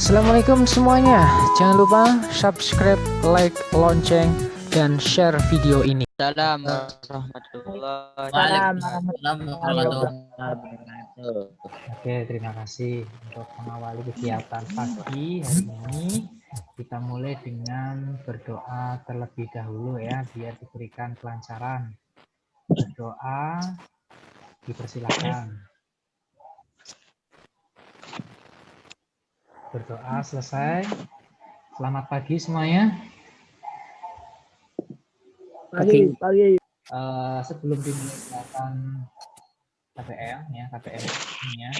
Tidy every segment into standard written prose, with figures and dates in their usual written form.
Assalamualaikum semuanya. Jangan lupa subscribe, like, lonceng, dan share video ini. Salam warahmatullahi Waalaikumsalam warahmatullahi wabarakatuh. Oke, terima kasih untuk mengawali kegiatan pagi hari ini. Kita mulai dengan berdoa terlebih dahulu ya, biar diberikan kelancaran. Berdoa, dipersilakan. Berdoa selesai. Selamat pagi semuanya. Pagi. Sebelum dimulai kegiatan KPM ya, KPM-nya,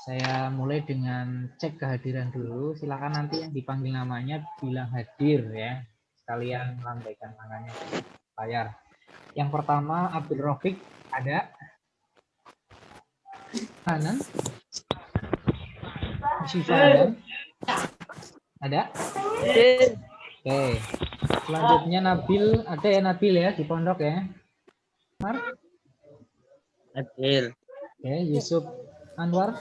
saya mulai dengan cek kehadiran dulu. Silakan nanti yang dipanggil namanya bilang hadir ya. Sekalian lambaikan tangannya di layar. Yang pertama Abdul Rafiq, ada? Kanan? Syifa ada? Oke. Selanjutnya Nabil, ada ya Nabil ya di pondok ya? Mar? Adil. Oke, Yusuf Anwar.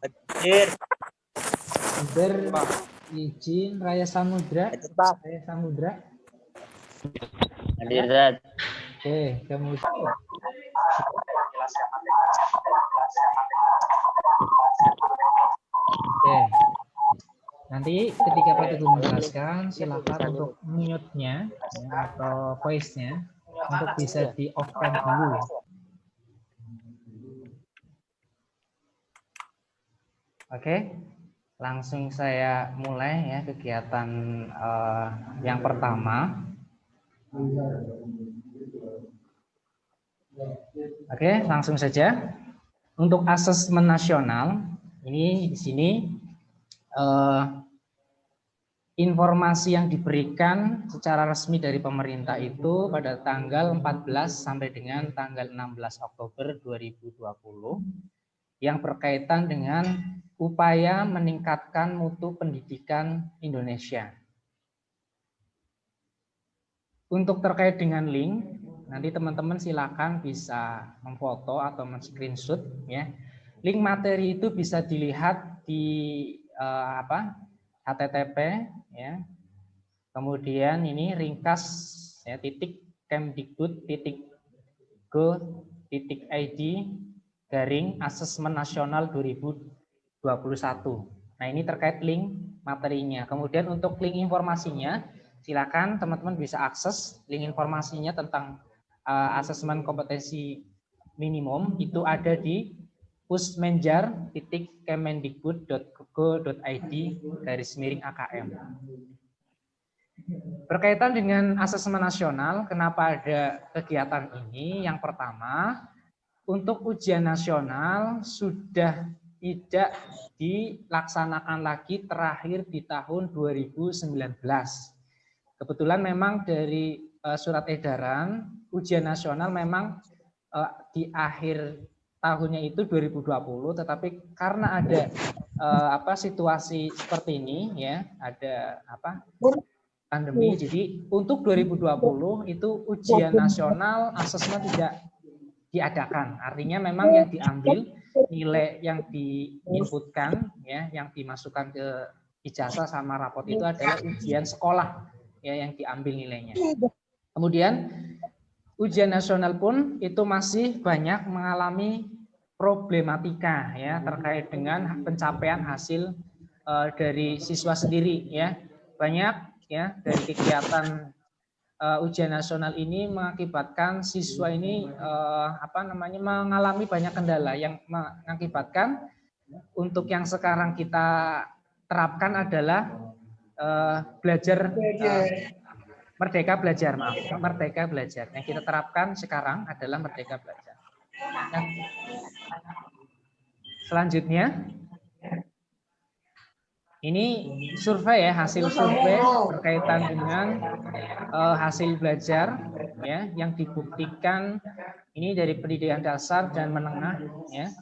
Hadir. Izin Raya Samudra. Hadir, Zat. Oke, kemudian Oke. Nanti ketika Pak Teguh menjelaskan, silakan untuk mute-nya ya, atau voice-nya untuk bisa di off-cam dulu. Oke, langsung saya mulai ya kegiatan yang pertama. Oke, langsung saja. Untuk asesmen nasional, ini di sini informasi yang diberikan secara resmi dari pemerintah itu pada tanggal 14 sampai dengan tanggal 16 Oktober 2020 yang berkaitan dengan upaya meningkatkan mutu pendidikan Indonesia. Untuk terkait dengan link, nanti teman-teman silakan bisa memfoto atau men-screenshot ya. Link materi itu bisa dilihat di http ya. Kemudian ini ringkas ya .kemdikbud.go.id /asesmen nasional 2021. Nah, ini terkait link materinya. Kemudian untuk link informasinya, silakan teman-teman bisa akses link informasinya tentang asesmen kompetensi minimum itu ada di pusmenjar.kemendikbud.go.id /AKM. Berkaitan dengan asesmen nasional, kenapa ada kegiatan ini? Yang pertama, untuk ujian nasional sudah tidak dilaksanakan lagi terakhir di tahun 2019. Kebetulan memang dari surat edaran, ujian nasional memang di akhir tahunnya itu 2020, tetapi karena ada situasi seperti ini ya, ada pandemi, jadi untuk 2020 itu ujian nasional asesmen tidak diadakan. Artinya memang yang diambil nilai yang diinputkan ya, yang dimasukkan ke ijazah sama rapot itu adalah ujian sekolah ya yang diambil nilainya. Kemudian ujian nasional pun itu masih banyak mengalami problematika ya terkait dengan pencapaian hasil dari siswa sendiri ya. Banyak ya dari kegiatan ujian nasional ini mengakibatkan siswa ini mengalami banyak kendala yang mengakibatkan untuk yang sekarang kita terapkan adalah Merdeka Belajar. Yang kita terapkan sekarang adalah Merdeka Belajar. Nah, selanjutnya ini survei ya, hasil survei berkaitan dengan hasil belajar ya yang dibuktikan ini dari pendidikan dasar dan menengah ya.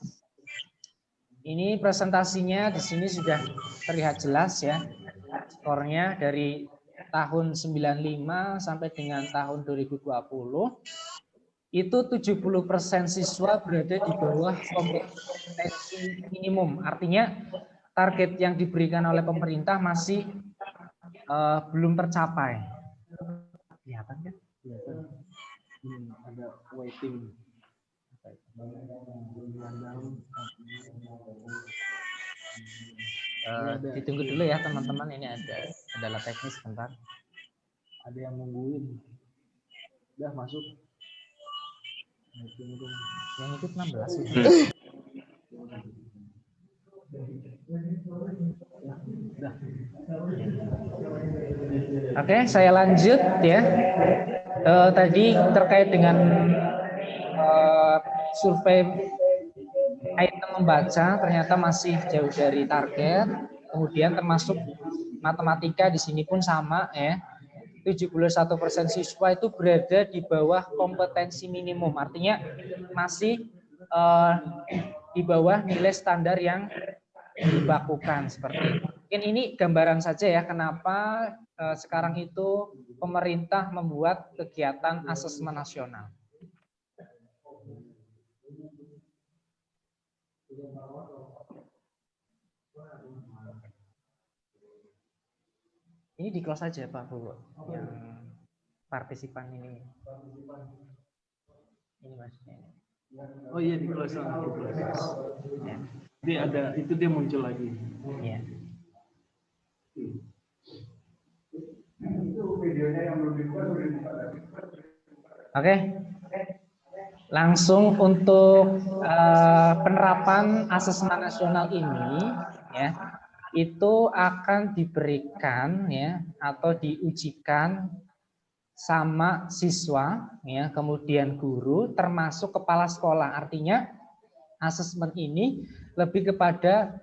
Ini presentasinya di sini sudah terlihat jelas ya. Skornya dari tahun 95 sampai dengan tahun 2020 itu 70% siswa berada di bawah kompetensi minimum. Artinya target yang diberikan oleh pemerintah masih belum tercapai. Kelihatan kan? Ada waiting. Ditunggu dulu ya teman-teman, ini adalah teknis bentar. Ada yang nungguin. Udah masuk. Yang ikut 16 itu. Oke, saya lanjut ya. Tadi terkait dengan survei item membaca ternyata masih jauh dari target. Kemudian termasuk matematika di sini pun sama ya. 71% siswa itu berada di bawah kompetensi minimum, artinya masih di bawah nilai standar yang dibakukan seperti itu. Mungkin ini gambaran saja ya kenapa sekarang itu pemerintah membuat kegiatan asesmen nasional. Ini di close saja Pak Bu, yang partisipan ini. Ini maksudnya. Oh iya, di close. Ya. Dia ada, itu dia muncul lagi. Ya. Oke. Langsung untuk penerapan asesmen nasional ini ya, itu akan diberikan ya atau diujikan sama siswa ya, kemudian guru termasuk kepala sekolah. Artinya asesmen ini lebih kepada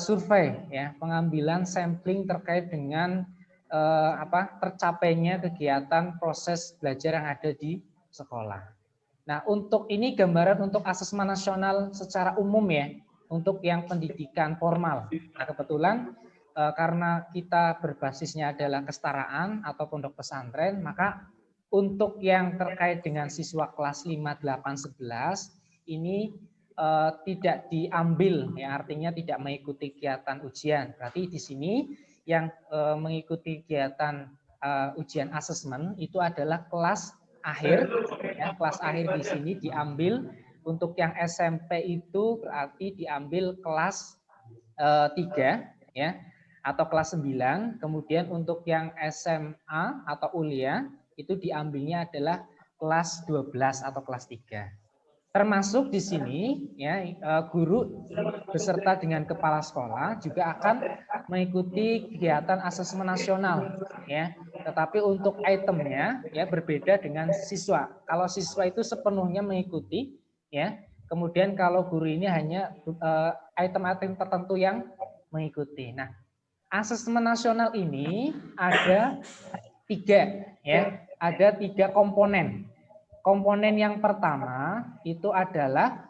survei ya, pengambilan sampling terkait dengan tercapainya kegiatan proses belajar yang ada di sekolah. Nah, untuk ini gambaran untuk asesmen nasional secara umum ya, untuk yang pendidikan formal. Nah, kebetulan karena kita berbasisnya adalah kesetaraan atau pondok pesantren, maka untuk yang terkait dengan siswa kelas 5, 8, 11 ini tidak diambil ya, artinya tidak mengikuti kegiatan ujian. Berarti di sini yang mengikuti kegiatan ujian asesmen itu adalah kelas akhir ya, kelas akhir di sini diambil. Untuk yang SMP itu berarti diambil kelas 3 ya atau kelas 9. Kemudian untuk yang SMA atau kuliah itu diambilnya adalah kelas 12 atau kelas 3. Termasuk di sini ya guru beserta dengan kepala sekolah juga akan mengikuti kegiatan asesmen nasional ya. Tetapi untuk itemnya ya berbeda dengan siswa. Kalau siswa itu sepenuhnya mengikuti ya. Kemudian kalau guru ini hanya item-item tertentu yang mengikuti. Nah, asesmen nasional ini ada 3 ya. Ada 3 komponen. Komponen yang pertama itu adalah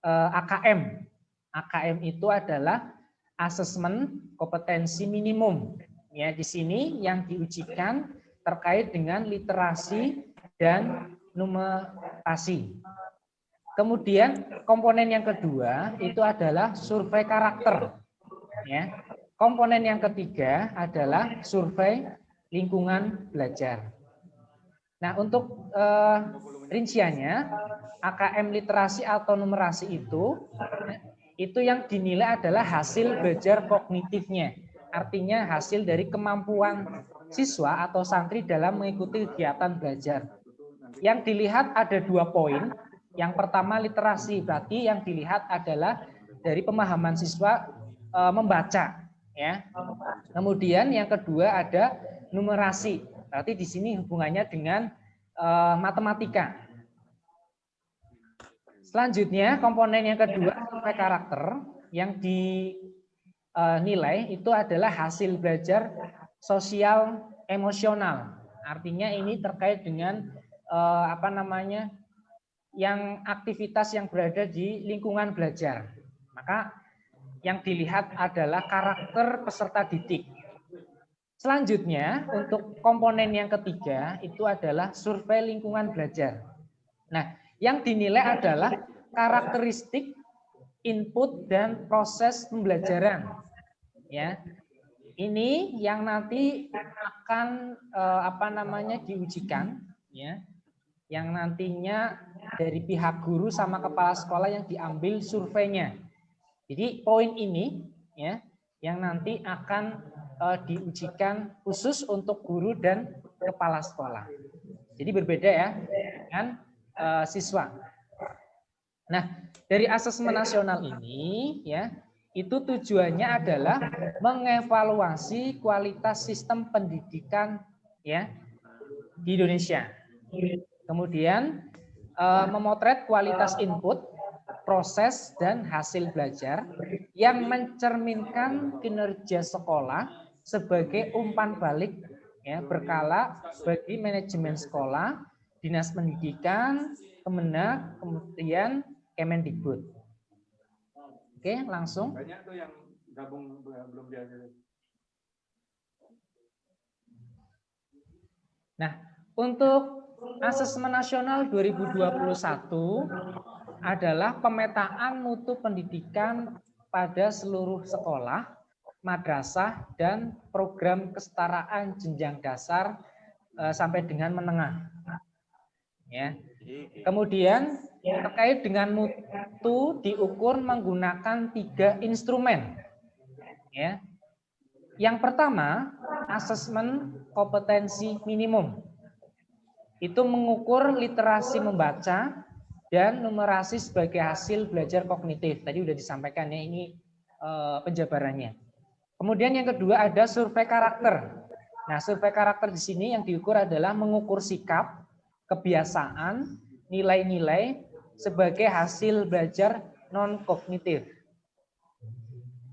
AKM. AKM itu adalah asesmen kompetensi minimum. Ya, di sini yang diujikan terkait dengan literasi dan numerasi. Kemudian komponen yang kedua itu adalah survei karakter. Ya. Komponen yang ketiga adalah survei lingkungan belajar. Nah, untuk rinciannya AKM literasi atau numerasi itu yang dinilai adalah hasil belajar kognitifnya. Artinya hasil dari kemampuan siswa atau santri dalam mengikuti kegiatan belajar. Yang dilihat ada 2 poin. Yang pertama literasi, berarti yang dilihat adalah dari pemahaman siswa membaca ya. Kemudian yang kedua ada numerasi. Berarti di sini hubungannya dengan matematika. Selanjutnya komponen yang kedua survei karakter yang dinilai itu adalah hasil belajar sosial emosional. Artinya ini terkait dengan yang aktivitas yang berada di lingkungan belajar. Maka yang dilihat adalah karakter peserta didik. Selanjutnya untuk komponen yang ketiga itu adalah survei lingkungan belajar. Nah, yang dinilai adalah karakteristik input dan proses pembelajaran. ya. Ini yang nanti akan diujikan, ya. Yang nantinya dari pihak guru sama kepala sekolah yang diambil surveinya. Jadi poin ini, ya, yang nanti akan diujikan khusus untuk guru dan kepala sekolah. Jadi berbeda ya dengan siswa. Nah, dari asesmen nasional ini, ya, itu tujuannya adalah mengevaluasi kualitas sistem pendidikan, ya, di Indonesia. Kemudian memotret kualitas input, proses dan hasil belajar yang mencerminkan kinerja sekolah sebagai umpan balik, ya, berkala bagi manajemen sekolah, dinas pendidikan, Kemenak, kemudian Kemendikbud. Oke, langsung. Banyak tuh yang gabung belum diajarin. Nah, untuk asesmen nasional 2021 adalah pemetaan mutu pendidikan pada seluruh sekolah, madrasah, dan program kesetaraan jenjang dasar sampai dengan menengah. Ya. Kemudian terkait dengan mutu diukur menggunakan 3 instrumen. Ya. Yang pertama, asesmen kompetensi minimum. Itu mengukur literasi membaca dan numerasi sebagai hasil belajar kognitif. Tadi sudah disampaikan ya, ini penjabarannya. Kemudian yang kedua ada survei karakter. Nah, survei karakter di sini yang diukur adalah mengukur sikap, kebiasaan, nilai-nilai sebagai hasil belajar non-kognitif.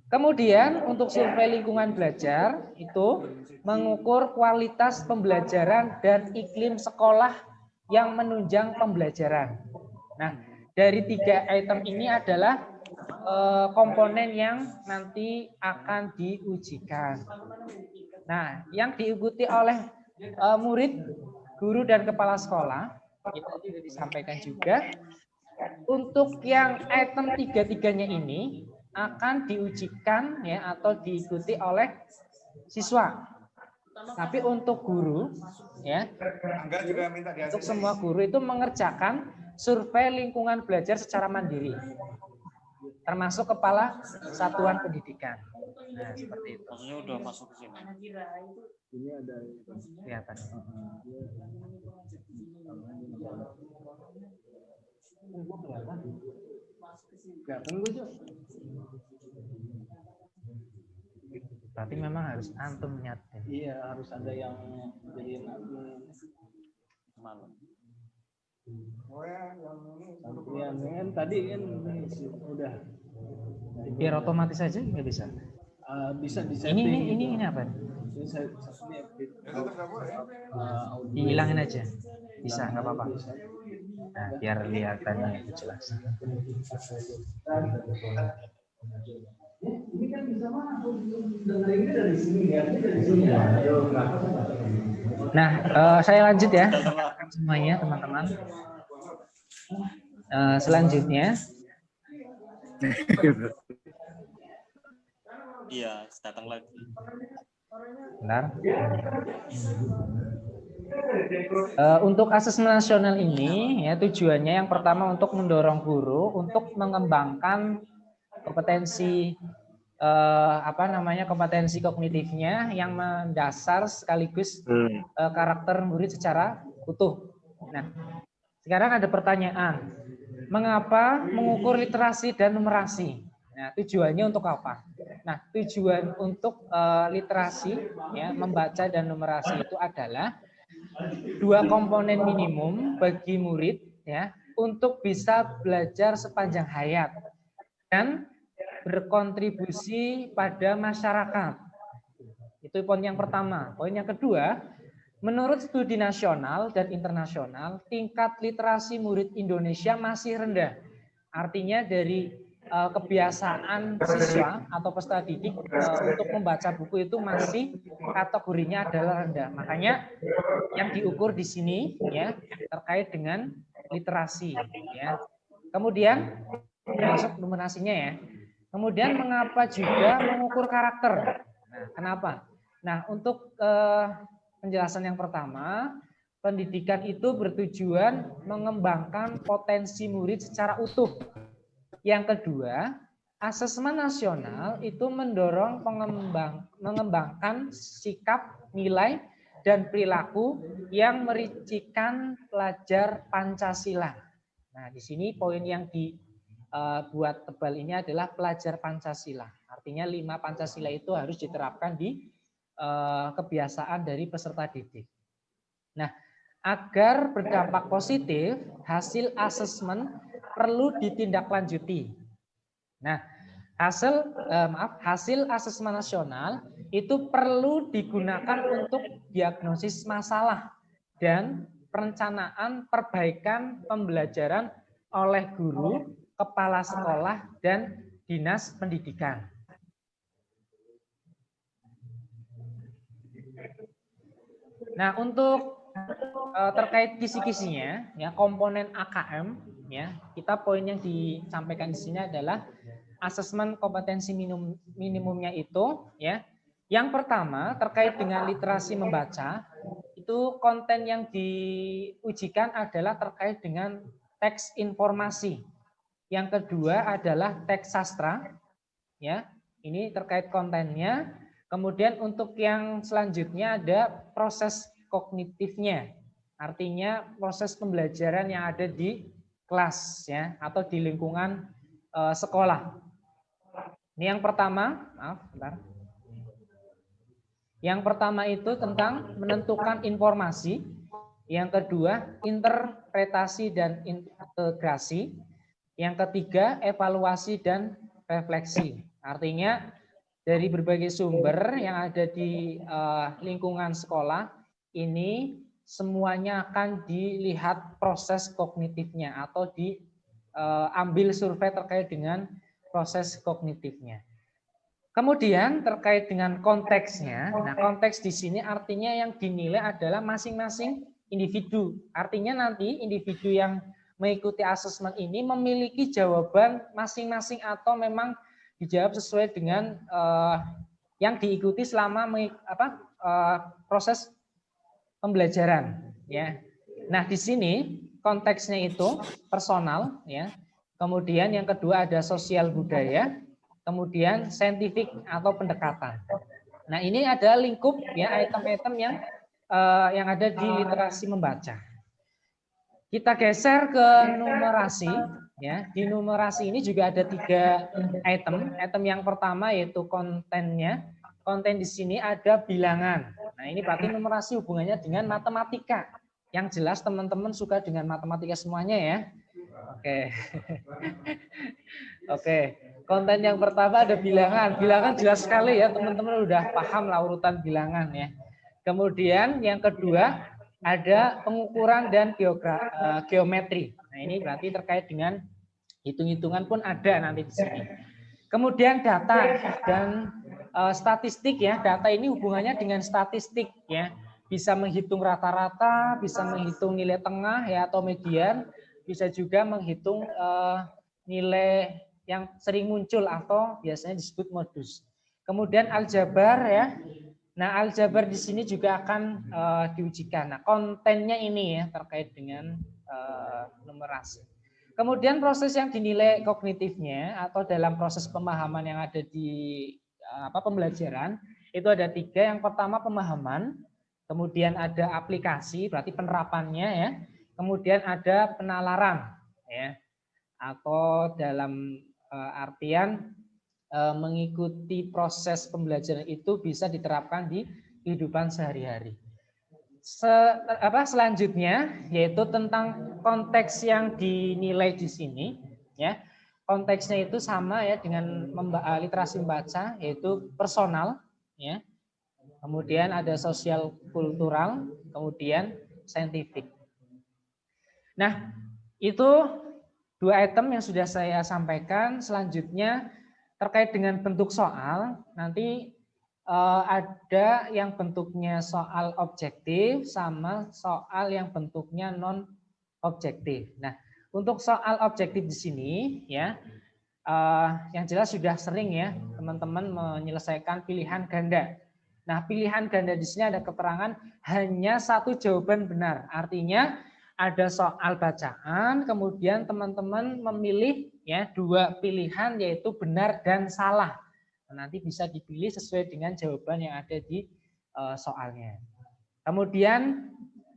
Kemudian untuk survei lingkungan belajar itu mengukur kualitas pembelajaran dan iklim sekolah yang menunjang pembelajaran. Nah, dari 3 item ini adalah komponen yang nanti akan diujikan. Nah, yang diikuti oleh murid, guru dan kepala sekolah, itu sudah disampaikan juga. Untuk yang item 3-3-nya ini akan diujikan ya atau diikuti oleh siswa. Tapi untuk guru ya, untuk semua guru itu mengerjakan survei lingkungan belajar secara mandiri. Termasuk kepala satuan pendidikan. Nah, seperti itu. Maksudnya udah masuk ke sini. Ini ada Kelihatan. kelihatan gue juga. Tapi memang harus antum nyatin. Iya, harus ada yang jadiin admin. Malam. Oh ya, yang ini tadi kan udah. Biar otomatis aja nggak bisa. Bisa di setting. Ini apa? Ini saya Dihilangin aja. Bisa, nggak apa-apa. Nah, biar kelihatannya itu jelas. Ini kan bisa masuk dengerinnya dari sini ya. Nah, saya lanjut ya semuanya teman-teman. Selanjutnya, Iya, datang lagi. bentar. Untuk asesmen nasional ini ya tujuannya yang pertama untuk mendorong guru untuk mengembangkan kompetensi kompetensi kognitifnya yang mendasar sekaligus karakter murid secara utuh. Nah, sekarang ada pertanyaan, mengapa mengukur literasi dan numerasi? Nah, tujuannya untuk apa? Nah, tujuan untuk literasi ya membaca dan numerasi itu adalah 2 komponen minimum bagi murid ya untuk bisa belajar sepanjang hayat dan berkontribusi pada masyarakat. Itu poin yang pertama. Poin yang kedua, menurut studi nasional dan internasional, tingkat literasi murid Indonesia masih rendah. Artinya dari kebiasaan siswa atau peserta didik untuk membaca buku itu masih kategorinya adalah rendah. Makanya yang diukur di sini ya terkait dengan literasi ya. Kemudian masuk numerasinya ya. Kemudian mengapa juga mengukur karakter? Nah, kenapa? Nah, untuk penjelasan yang pertama, pendidikan itu bertujuan mengembangkan potensi murid secara utuh. Yang kedua, asesmen nasional itu mendorong mengembangkan sikap, nilai, dan perilaku yang mericikan pelajar Pancasila. Nah, di sini poin yang dibuat tebal ini adalah pelajar Pancasila. Artinya 5 Pancasila itu harus diterapkan di kebiasaan dari peserta didik. Nah, agar berdampak positif, hasil asesmen perlu ditindaklanjuti. Nah, hasil asesmen nasional itu perlu digunakan untuk diagnosis masalah dan perencanaan perbaikan pembelajaran oleh guru, kepala sekolah, dan dinas pendidikan. Nah, untuk terkait kisi-kisinya, ya komponen AKM, ya kita poin yang disampaikan di sini adalah asesmen kompetensi minimumnya itu, ya. Yang pertama terkait dengan literasi membaca, itu konten yang diujikan adalah terkait dengan teks informasi. Yang kedua adalah teks sastra, ya. Ini terkait kontennya. Kemudian untuk yang selanjutnya ada proses kognitifnya, artinya proses pembelajaran yang ada di kelas, ya, atau di lingkungan sekolah. Ini yang pertama, maaf, bentar. Yang pertama itu tentang menentukan informasi. Yang kedua, interpretasi dan integrasi. Yang ketiga, evaluasi dan refleksi. Artinya dari berbagai sumber yang ada di lingkungan sekolah, ini semuanya akan dilihat proses kognitifnya atau diambil survei terkait dengan proses kognitifnya. Kemudian terkait dengan konteksnya, nah konteks di sini artinya yang dinilai adalah masing-masing individu. Artinya nanti individu yang mengikuti asesmen ini memiliki jawaban masing-masing atau memang dijawab sesuai dengan yang diikuti selama proses pembelajaran, ya. Nah, di sini konteksnya itu personal, ya. Kemudian yang kedua ada sosial budaya, kemudian saintifik atau pendekatan. Nah, ini ada lingkup, ya, item-item yang ada di literasi membaca. Kita geser ke numerasi, ya. Di numerasi ini juga ada 3 item. Item yang pertama yaitu kontennya. Konten di sini ada bilangan. Nah, ini berarti numerasi hubungannya dengan matematika. Yang jelas teman-teman suka dengan matematika semuanya, ya. Oke. Oke. Konten yang pertama ada bilangan. Bilangan jelas sekali, ya, teman-teman udah paham lah urutan bilangan, ya. Kemudian yang kedua ada pengukuran dan geometri. Nah, ini berarti terkait dengan hitung-hitungan pun ada nanti di sini. Kemudian data dan statistik, ya. Data ini hubungannya dengan statistik, ya. Bisa menghitung rata-rata, bisa menghitung nilai tengah, ya, atau median, bisa juga menghitung nilai yang sering muncul atau biasanya disebut modus. Kemudian aljabar, ya. Nah, aljabar di sini juga akan diujikan. Nah, kontennya ini, ya, terkait dengan numerasi. Kemudian proses yang dinilai kognitifnya atau dalam proses pemahaman yang ada di pembelajaran itu ada 3. Yang pertama pemahaman, kemudian ada aplikasi, berarti penerapannya, ya. Kemudian ada penalaran, ya, atau dalam artian mengikuti proses pembelajaran itu bisa diterapkan di kehidupan sehari-hari. Selanjutnya yaitu tentang konteks yang dinilai di sini, ya. Konteksnya itu sama, ya, dengan literasi membaca, yaitu personal, ya. Kemudian ada sosial kultural, kemudian saintifik. Nah, itu 2 item yang sudah saya sampaikan. Selanjutnya terkait dengan bentuk soal, nanti ada yang bentuknya soal objektif sama soal yang bentuknya non objektif. Nah, untuk soal objektif di sini, ya, yang jelas sudah sering ya teman-teman menyelesaikan pilihan ganda. Nah, pilihan ganda di sini ada keterangan hanya satu jawaban benar. Artinya ada soal bacaan, kemudian teman-teman memilih ya dua pilihan yaitu benar dan salah. Nanti bisa dipilih sesuai dengan jawaban yang ada di soalnya. Kemudian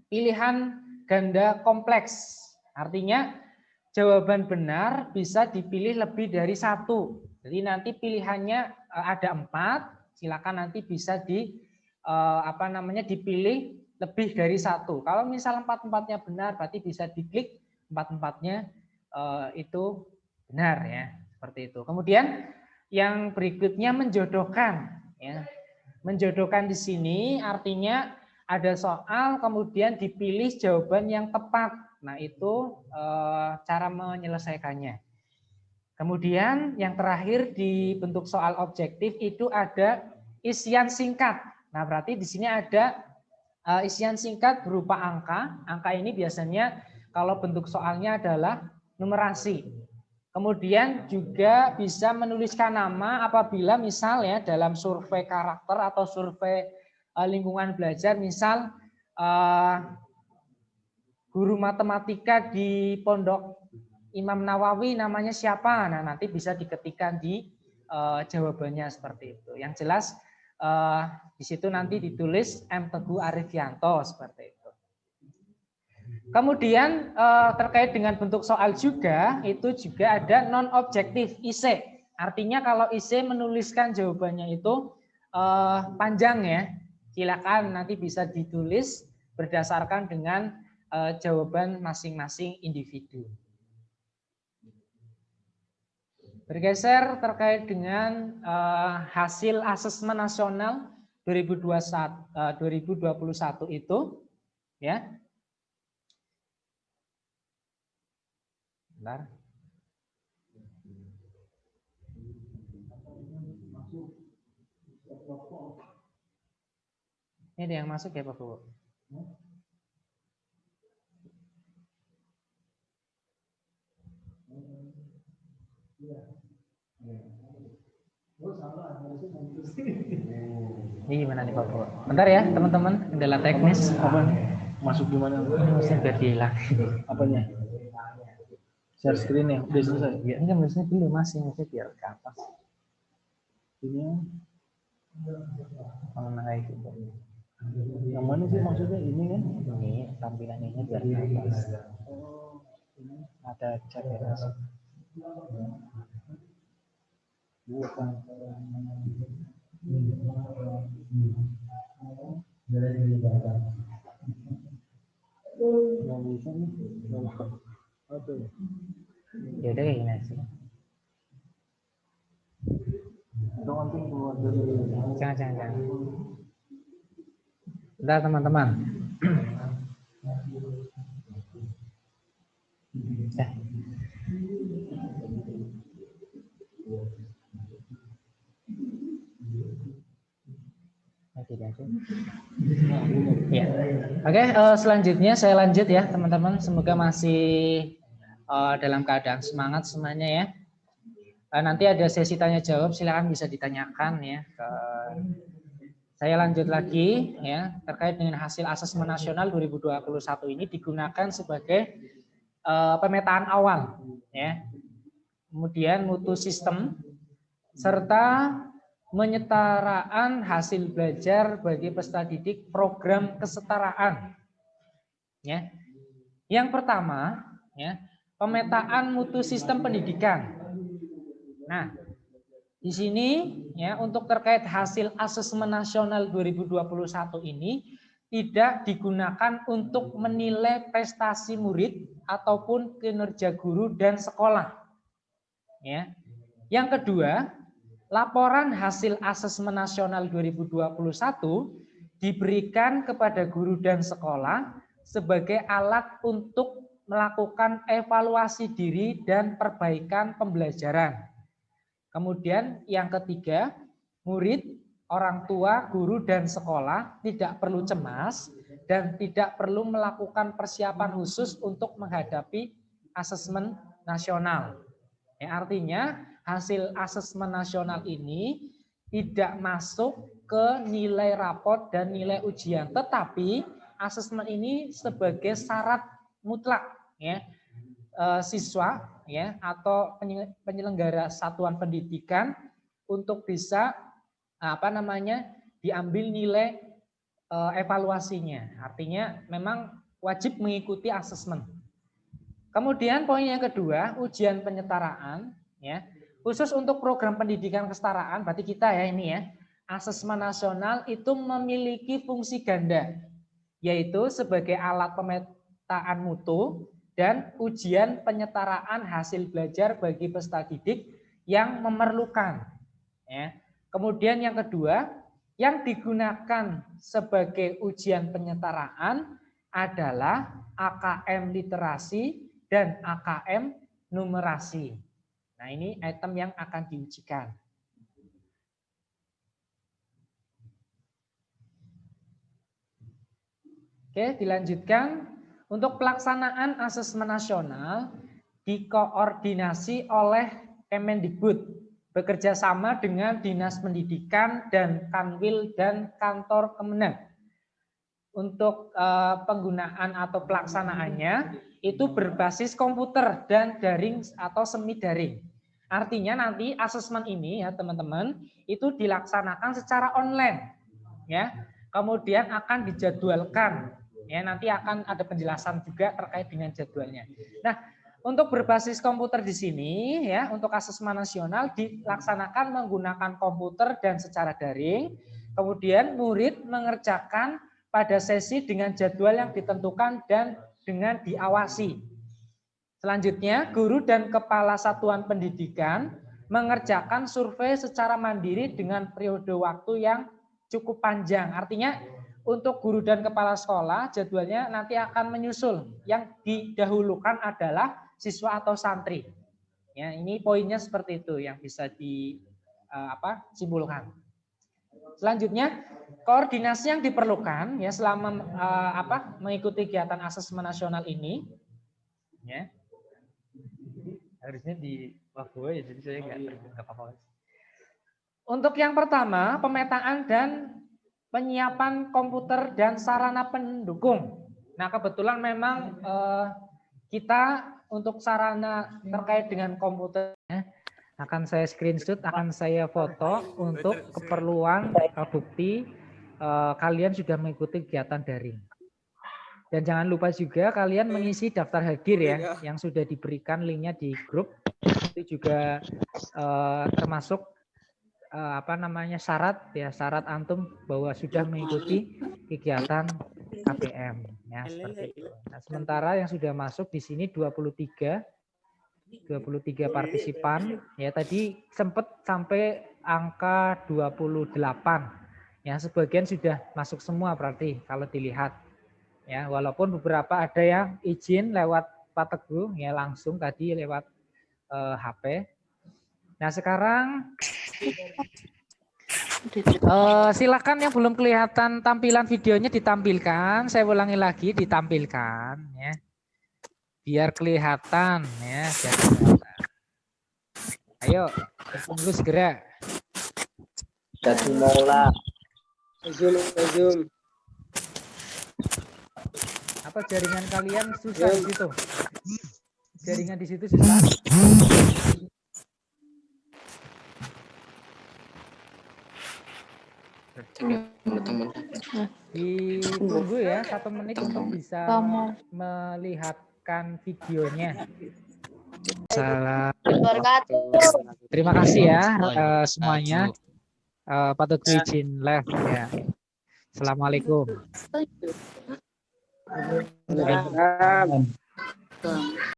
pilihan ganda kompleks. Artinya jawaban benar bisa dipilih lebih dari satu. Jadi nanti pilihannya ada 4, silakan nanti bisa dipilih lebih dari satu. Kalau misal 4-4-nya benar, berarti bisa diklik 4-4-nya itu benar ya, seperti itu. Kemudian yang berikutnya menjodohkan. Ya. Menjodohkan di sini artinya ada soal kemudian dipilih jawaban yang tepat. Nah, itu cara menyelesaikannya. Kemudian yang terakhir di bentuk soal objektif itu ada isian singkat. Nah, berarti di sini ada isian singkat berupa angka. Angka ini biasanya kalau bentuk soalnya adalah numerasi. Kemudian juga bisa menuliskan nama apabila misal ya dalam survei karakter atau survei lingkungan belajar, misal guru matematika di Pondok Imam Nawawi namanya siapa? Nah, nanti bisa diketikkan di jawabannya seperti itu. Yang jelas di situ nanti ditulis M. Teguh Arifianto seperti itu. Kemudian terkait dengan bentuk soal juga, itu juga ada non objektif IC. Artinya kalau IC menuliskan jawabannya itu panjang ya. Silakan nanti bisa ditulis berdasarkan dengan jawaban masing-masing individu. Bergeser terkait dengan hasil asesmen nasional 2021 itu ya. Bentar. Ini ada yang masuk ya Pak Bu? Ini gimana nih Pak Bu? Bentar ya teman-teman, kendala teknis. Apa nih? Masuk gimana? Mesin biar hilang. Apanya? Share screen ya? Udah selesai? Ya, ini mesinnya dulu masih biar ke atas. Ini Nah itu. yang mana sih maksudnya? Ini kan? Ini tampilan ini biar ke atas. Ada chat ya masuk. Bukan. Nggak bisa nih. Apa ya? Ya udah kayak gini aja. Dong antum keluar dari. Jangan. Udah teman-teman. Ya. Oke, selanjutnya saya lanjut ya teman-teman. Semoga masih dalam keadaan semangat semuanya ya. Nanti ada sesi tanya jawab, silakan bisa ditanyakan ya. Saya lanjut lagi ya terkait dengan hasil asesmen nasional 2021 ini digunakan sebagai pemetaan awal ya. Kemudian mutu sistem serta penyetaraan hasil belajar bagi peserta didik program kesetaraan. Ya. Yang pertama, ya, pemetaan mutu sistem pendidikan. Nah, di sini ya untuk terkait hasil asesmen nasional 2021 ini tidak digunakan untuk menilai prestasi murid ataupun kinerja guru dan sekolah. Ya. Yang kedua, laporan hasil asesmen nasional 2021 diberikan kepada guru dan sekolah sebagai alat untuk melakukan evaluasi diri dan perbaikan pembelajaran. Kemudian yang ketiga, murid, orang tua, guru, dan sekolah tidak perlu cemas dan tidak perlu melakukan persiapan khusus untuk menghadapi asesmen nasional. Ya, artinya hasil asesmen nasional ini tidak masuk ke nilai raport dan nilai ujian, tetapi asesmen ini sebagai syarat mutlak ya siswa ya atau penyelenggara satuan pendidikan untuk bisa diambil nilai evaluasinya. Artinya memang wajib mengikuti asesmen. Kemudian poin yang kedua, ujian penyetaraan ya. Khusus untuk program pendidikan kesetaraan, berarti kita ya ini ya, asesmen nasional itu memiliki fungsi ganda, yaitu sebagai alat pemetaan mutu dan ujian penyetaraan hasil belajar bagi peserta didik yang memerlukan. Ya. Kemudian yang kedua, yang digunakan sebagai ujian penyetaraan adalah AKM literasi dan AKM numerasi. Nah, ini item yang akan diujikan. Oke, dilanjutkan. Untuk pelaksanaan asesmen nasional dikoordinasi oleh Kemendikbud bekerja sama dengan Dinas Pendidikan dan Kanwil dan Kantor Kemenag. Untuk penggunaan atau pelaksanaannya itu berbasis komputer dan daring atau semi daring. Artinya nanti asesmen ini ya teman-teman itu dilaksanakan secara online ya. Kemudian akan dijadwalkan ya, nanti akan ada penjelasan juga terkait dengan jadwalnya. Nah, untuk berbasis komputer di sini ya, untuk asesmen nasional dilaksanakan menggunakan komputer dan secara daring. Kemudian murid mengerjakan pada sesi dengan jadwal yang ditentukan dan dengan diawasi. Selanjutnya, guru dan kepala satuan pendidikan mengerjakan survei secara mandiri dengan periode waktu yang cukup panjang. Artinya untuk guru dan kepala sekolah jadwalnya nanti akan menyusul. Yang didahulukan adalah siswa atau santri. Ya, ini poinnya seperti itu yang bisa disimpulkan. Selanjutnya, koordinasi yang diperlukan ya selama mengikuti kegiatan asesmen nasional ini ya. Harusnya di Papua ya, jadi saya nggak apa-apa. Untuk yang pertama, pemetaan dan penyiapan komputer dan sarana pendukung. Nah, kebetulan memang kita untuk sarana terkait dengan komputer akan saya screenshot, akan saya foto untuk keperluan bukti kalian sudah mengikuti kegiatan daring. Dan jangan lupa juga kalian mengisi daftar hadir ya, yang sudah diberikan linknya di grup. Itu juga termasuk syarat antum bahwa sudah mengikuti kegiatan KPM ya, seperti itu. Nah, sementara yang sudah masuk di sini 23 partisipan ya, tadi sempat sampai angka 28 ya, sebagian sudah masuk semua berarti kalau dilihat ya, walaupun beberapa ada yang izin lewat Pak Teguh ya, langsung tadi lewat HP. Nah, sekarang silakan yang belum kelihatan tampilan videonya ditampilkan. Saya ulangi lagi, ditampilkan ya. Biar kelihatan ya. Ayo, tunggu segera. Jadi mola. Zoom. Apa jaringan kalian susah di situ? Jaringan di situ susah. Ditunggu ya 1 menit untuk bisa melihatkan videonya. Terima kasih ya semuanya. Pak Teguh izin live ya. Assalamualaikum.